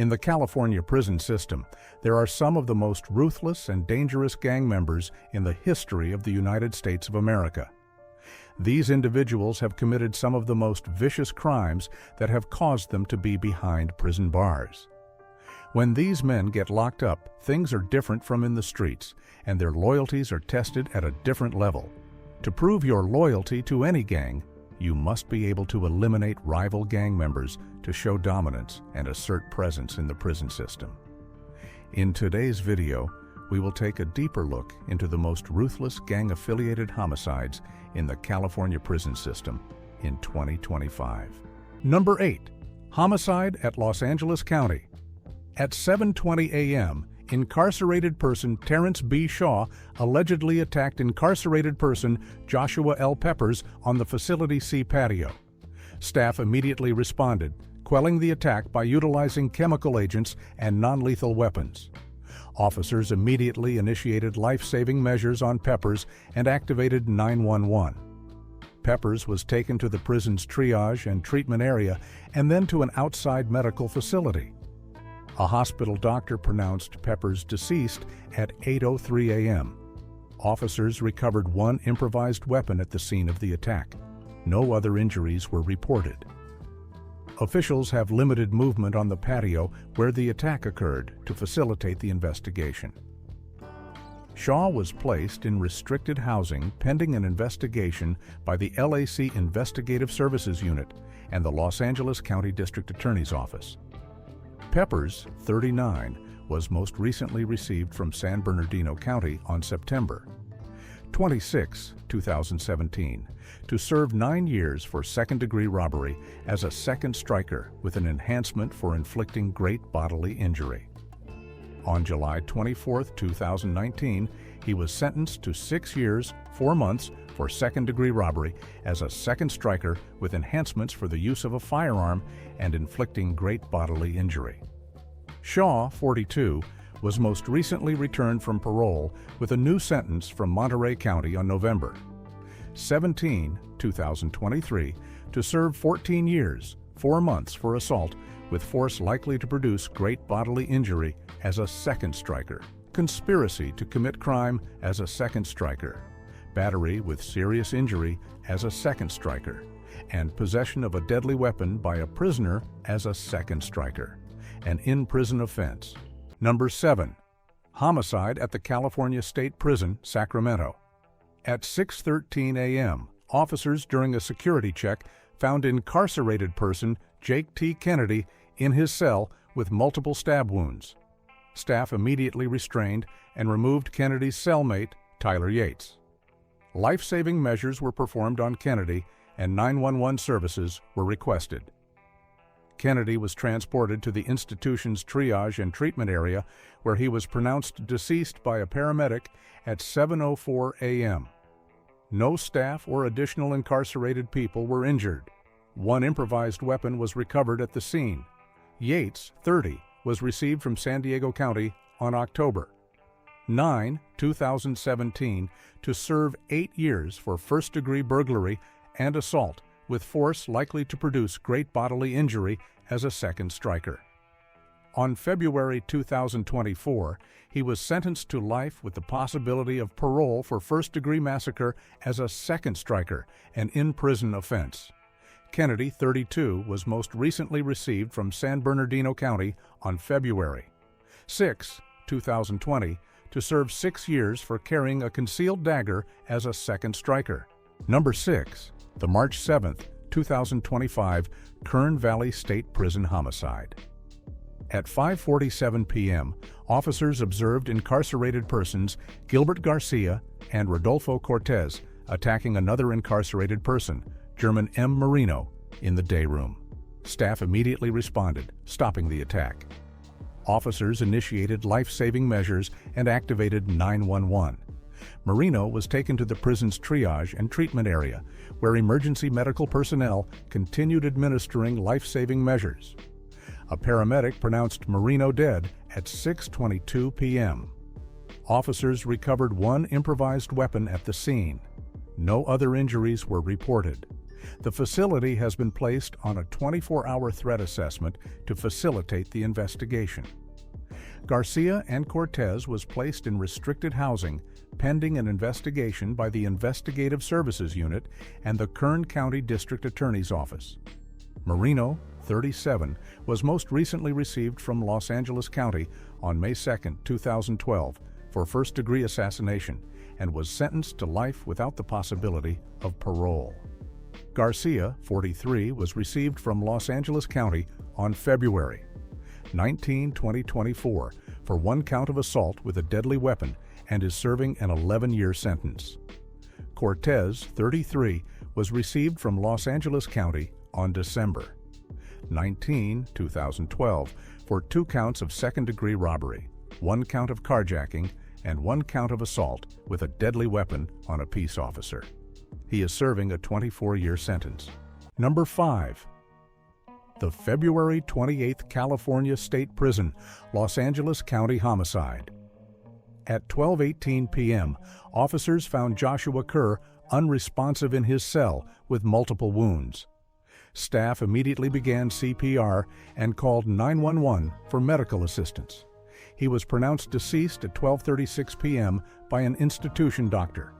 In the California prison system, there are some of the most ruthless and dangerous gang members in the history of the United States of America. These individuals have committed some of the most vicious crimes that have caused them to be behind prison bars. When these men get locked up, things are different from in the streets, and their loyalties are tested at a different level. To prove your loyalty to any gang, you must be able to eliminate rival gang members to show dominance and assert presence in the prison system. In today's video, we will take a deeper look into the most ruthless gang-affiliated homicides in the California prison system in 2025. Number 8. Homicide at Los Angeles County. At 7:20 a.m., incarcerated person Terrence B. Shaw allegedly attacked incarcerated person Joshua L. Peppers on the Facility C patio. Staff immediately responded, quelling the attack by utilizing chemical agents and non-lethal weapons. Officers immediately initiated life-saving measures on Peppers and activated 911. Peppers was taken to the prison's triage and treatment area and then to an outside medical facility. A hospital doctor pronounced Peppers deceased at 8:03 a.m. Officers recovered one improvised weapon at the scene of the attack. No other injuries were reported. Officials have limited movement on the patio where the attack occurred to facilitate the investigation. Shaw was placed in restricted housing pending an investigation by the LAC Investigative Services Unit and the Los Angeles County District Attorney's Office. Peppers, 39, was most recently received from San Bernardino County on September 26, 2017, to serve 9 years for second-degree robbery as a second striker with an enhancement for inflicting great bodily injury. On July 24, 2019, he was sentenced to 6 years, 4 months for second-degree robbery as a second striker with enhancements for the use of a firearm and inflicting great bodily injury. Shaw, 42, was most recently returned from parole with a new sentence from Monterey County on November 17, 2023, to serve 14 years, 4 months for assault with force likely to produce great bodily injury as a second striker, conspiracy to commit crime as a second striker, battery with serious injury as a second striker, and possession of a deadly weapon by a prisoner as a second striker, an in-prison offense. Number 7. Homicide at the California State Prison, Sacramento. At 6:13 a.m., officers during a security check found incarcerated person Jake T. Kennedy in his cell with multiple stab wounds. Staff immediately restrained and removed Kennedy's cellmate, Tyler Yates. Life-saving measures were performed on Kennedy and 911 services were requested. Kennedy was transported to the institution's triage and treatment area where he was pronounced deceased by a paramedic at 7:04 a.m. No staff or additional incarcerated people were injured. One improvised weapon was recovered at the scene. Yates, 30, was received from San Diego County on October 9, 2017, to serve 8 years for first-degree burglary and assault with force likely to produce great bodily injury as a second striker. On February 2024, he was sentenced to life with the possibility of parole for first-degree massacre as a second striker, an in-prison offense. Kennedy, 32, was most recently received from San Bernardino County on February 6, 2020, to serve 6 years for carrying a concealed dagger as a second striker. Number 6. The March 7, 2025 Kern Valley State Prison homicide. At 5:47 p.m., officers observed incarcerated persons Gilbert Garcia and Rodolfo Cortez attacking another incarcerated person, German M. Marino, in the day room. Staff immediately responded, stopping the attack. Officers initiated life-saving measures and activated 911. Marino was taken to the prison's triage and treatment area, where emergency medical personnel continued administering life-saving measures. A paramedic pronounced Marino dead at 6:22 p.m. Officers recovered one improvised weapon at the scene. No other injuries were reported. The facility has been placed on a 24-hour threat assessment to facilitate the investigation. Garcia and Cortez was placed in restricted housing pending an investigation by the Investigative Services Unit and the Kern County District Attorney's Office. Marino, 37, was most recently received from Los Angeles County on May 2, 2012, for first-degree assassination and was sentenced to life without the possibility of parole. Garcia, 43, was received from Los Angeles County on February 19, 2024, for one count of assault with a deadly weapon and is serving an 11-year sentence. Cortez, 33, was received from Los Angeles County on December 19, 2012, for 2 counts of second-degree robbery, 1 count of carjacking, and 1 count of assault with a deadly weapon on a peace officer. He is serving a 24-year sentence. Number 5. The February 28th California State Prison, Los Angeles County homicide. At 12:18 p.m., officers found Joshua Kerr unresponsive in his cell with multiple wounds. Staff immediately began CPR and called 911 for medical assistance. He was pronounced deceased at 12:36 p.m. by an institution doctor.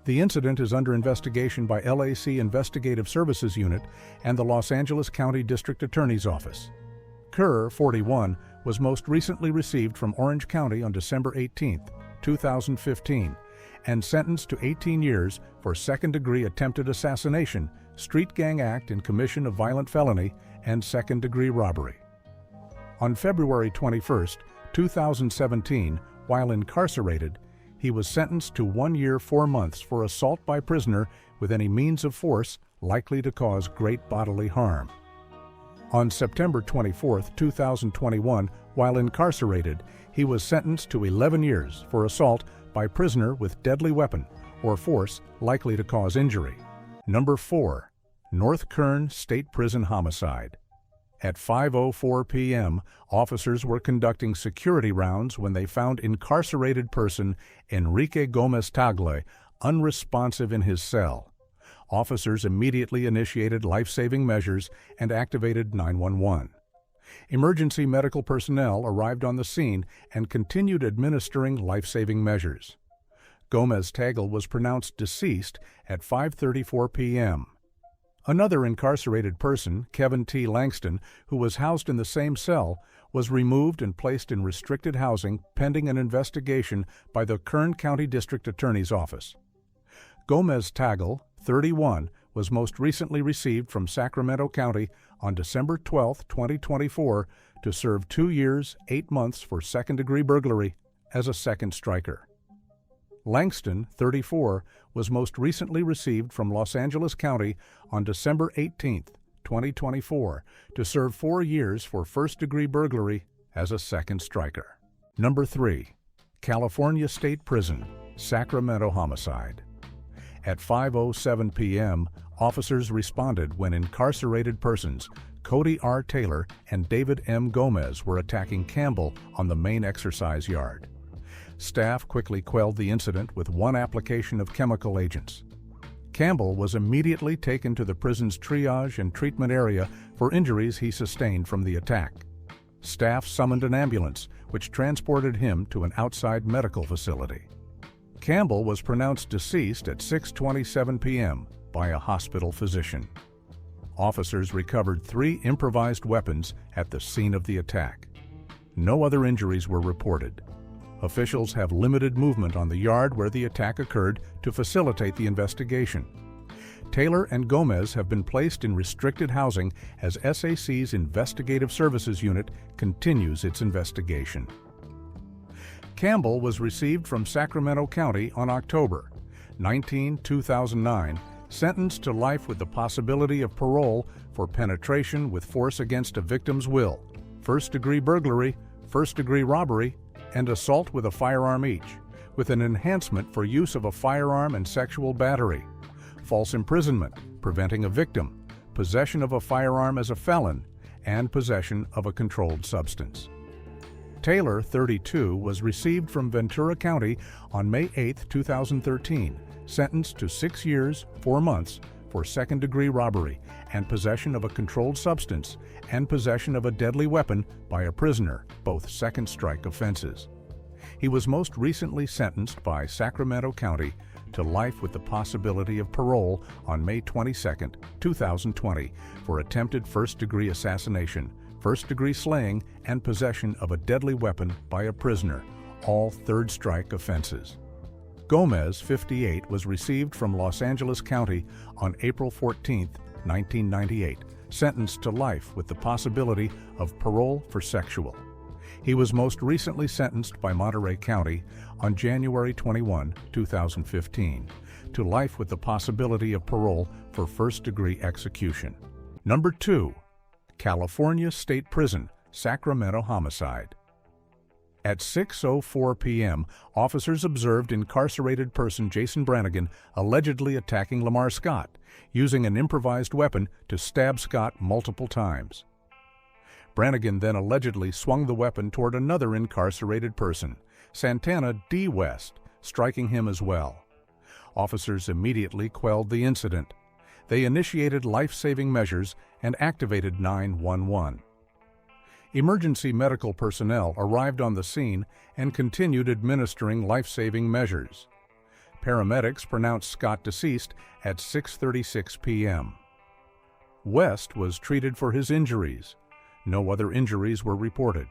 The incident is under investigation by LAC Investigative Services Unit and the Los Angeles County District Attorney's Office. Kerr, 41, was most recently received from Orange County on December 18, 2015, and sentenced to 18 years for second-degree attempted assassination, street gang act in commission of violent felony, and second-degree robbery. On February 21, 2017, while incarcerated, he was sentenced to 1 year 4 months for assault by prisoner with any means of force likely to cause great bodily harm. On September 24, 2021, while incarcerated, he was sentenced to 11 years for assault by prisoner with deadly weapon or force likely to cause injury. Number 4. North Kern State Prison homicide. At 5:04 p.m., officers were conducting security rounds when they found incarcerated person Enrique Gomez-Tagle unresponsive in his cell. Officers immediately initiated life-saving measures and activated 911. Emergency medical personnel arrived on the scene and continued administering life-saving measures. Gomez-Tagle was pronounced deceased at 5:34 p.m. Another incarcerated person, Kevin T. Langston, who was housed in the same cell, was removed and placed in restricted housing pending an investigation by the Kern County District Attorney's Office. Gomez-Tagle, 31, was most recently received from Sacramento County on December 12, 2024, to serve 2 years, 8 months for second-degree burglary as a second striker. Langston, 34, was most recently received from Los Angeles County on December 18, 2024, to serve 4 years for first-degree burglary as a second striker. Number 3. California State Prison, Sacramento homicide. At 5:07 p.m., officers responded when incarcerated persons Cody R. Taylor and David M. Gomez were attacking Campbell on the main exercise yard. Staff quickly quelled the incident with 1 application of chemical agents. Campbell was immediately taken to the prison's triage and treatment area for injuries he sustained from the attack. Staff summoned an ambulance, which transported him to an outside medical facility. Campbell was pronounced deceased at 6:27 p.m. by a hospital physician. Officers recovered 3 improvised weapons at the scene of the attack. No other injuries were reported. Officials have limited movement on the yard where the attack occurred to facilitate the investigation. Taylor and Gomez have been placed in restricted housing as SAC's Investigative Services Unit continues its investigation. Campbell was received from Sacramento County on October 19, 2009, sentenced to life with the possibility of parole for penetration with force against a victim's will, first-degree burglary, first-degree robbery, and assault with a firearm each, with an enhancement for use of a firearm and sexual battery, false imprisonment, preventing a victim, possession of a firearm as a felon, and possession of a controlled substance. Taylor, 32, was received from Ventura County on May 8, 2013, sentenced to 6 years, 4 months for second-degree robbery and possession of a controlled substance and possession of a deadly weapon by a prisoner, both second-strike offenses. He was most recently sentenced by Sacramento County to life with the possibility of parole on May 22, 2020 for attempted first-degree assassination, first-degree slaying, and possession of a deadly weapon by a prisoner, all third-strike offenses. Gomez, 58, was received from Los Angeles County on April 14, 1998, sentenced to life with the possibility of parole for sexual. He was most recently sentenced by Monterey County on January 21, 2015, to life with the possibility of parole for first-degree execution. Number 2. California State Prison, Sacramento homicide. At 6:04 p.m., officers observed incarcerated person Jason Brannigan allegedly attacking Lamar Scott, using an improvised weapon to stab Scott multiple times. Brannigan then allegedly swung the weapon toward another incarcerated person, Santana D. West, striking him as well. Officers immediately quelled the incident. They initiated life-saving measures and activated 911. Emergency medical personnel arrived on the scene and continued administering life-saving measures. Paramedics pronounced Scott deceased at 6:36 p.m. West was treated for his injuries. No other injuries were reported.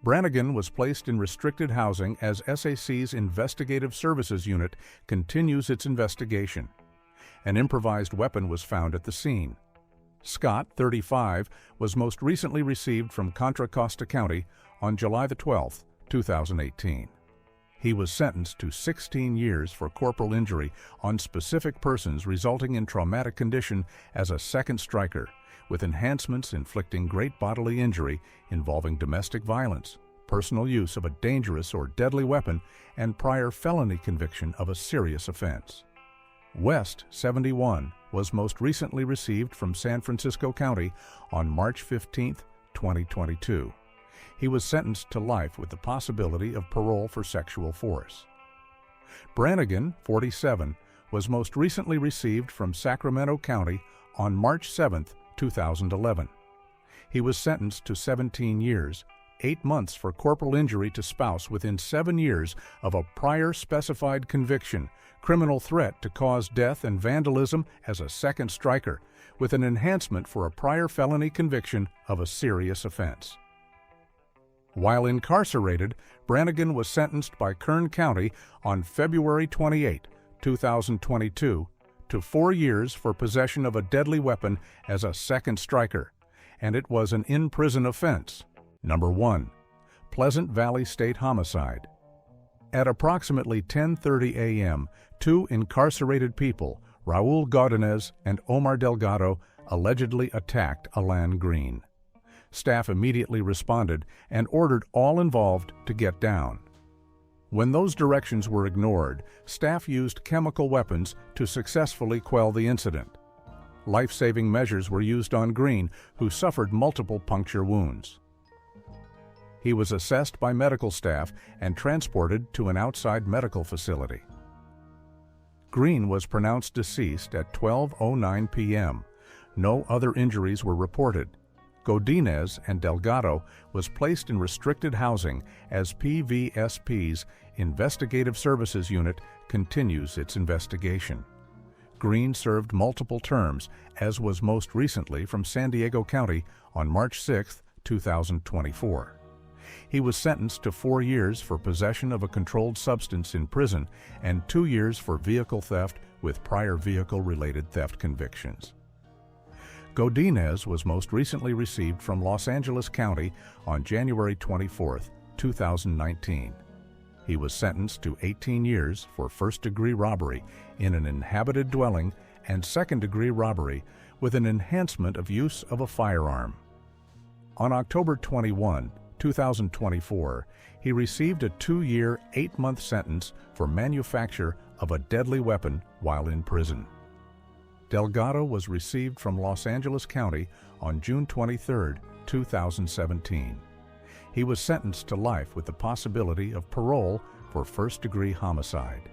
Brannigan was placed in restricted housing as SAC's Investigative Services Unit continues its investigation. An improvised weapon was found at the scene. Scott, 35, was most recently received from Contra Costa County on July 12, 2018. He was sentenced to 16 years for corporal injury on specific persons resulting in traumatic condition as a second striker, with enhancements inflicting great bodily injury involving domestic violence, personal use of a dangerous or deadly weapon, and prior felony conviction of a serious offense. West, 71, was most recently received from San Francisco County on March 15, 2022. He was sentenced to life with the possibility of parole for sexual force. Brannigan, 47, was most recently received from Sacramento County on March 7, 2011. He was sentenced to 17 years, 8 months for corporal injury to spouse within 7 years of a prior specified conviction, criminal threat to cause death and vandalism as a second striker, with an enhancement for a prior felony conviction of a serious offense. While incarcerated, Brannigan was sentenced by Kern County on February 28, 2022, to 4 years for possession of a deadly weapon as a second striker, and it was an in-prison offense. Number 1. Pleasant Valley State homicide. At approximately 10:30 a.m., 2 incarcerated people, Raul Godinez and Omar Delgado, allegedly attacked Alan Green. Staff immediately responded and ordered all involved to get down. When those directions were ignored, staff used chemical weapons to successfully quell the incident. Life-saving measures were used on Green, who suffered multiple puncture wounds. He was assessed by medical staff and transported to an outside medical facility. Green was pronounced deceased at 12:09 p.m. No other injuries were reported. Godinez and Delgado was placed in restricted housing as PVSP's Investigative Services Unit continues its investigation. Green served multiple terms, as was most recently from San Diego County on March 6, 2024. He was sentenced to 4 years for possession of a controlled substance in prison and 2 years for vehicle theft with prior vehicle-related theft convictions. Godinez was most recently received from Los Angeles County on January 24, 2019. He was sentenced to 18 years for first-degree robbery in an inhabited dwelling and second-degree robbery with an enhancement of use of a firearm. On October 21, 2024, he received a 2-year, 8-month sentence for manufacture of a deadly weapon while in prison. Delgado was received from Los Angeles County on June 23, 2017. He was sentenced to life with the possibility of parole for first-degree homicide.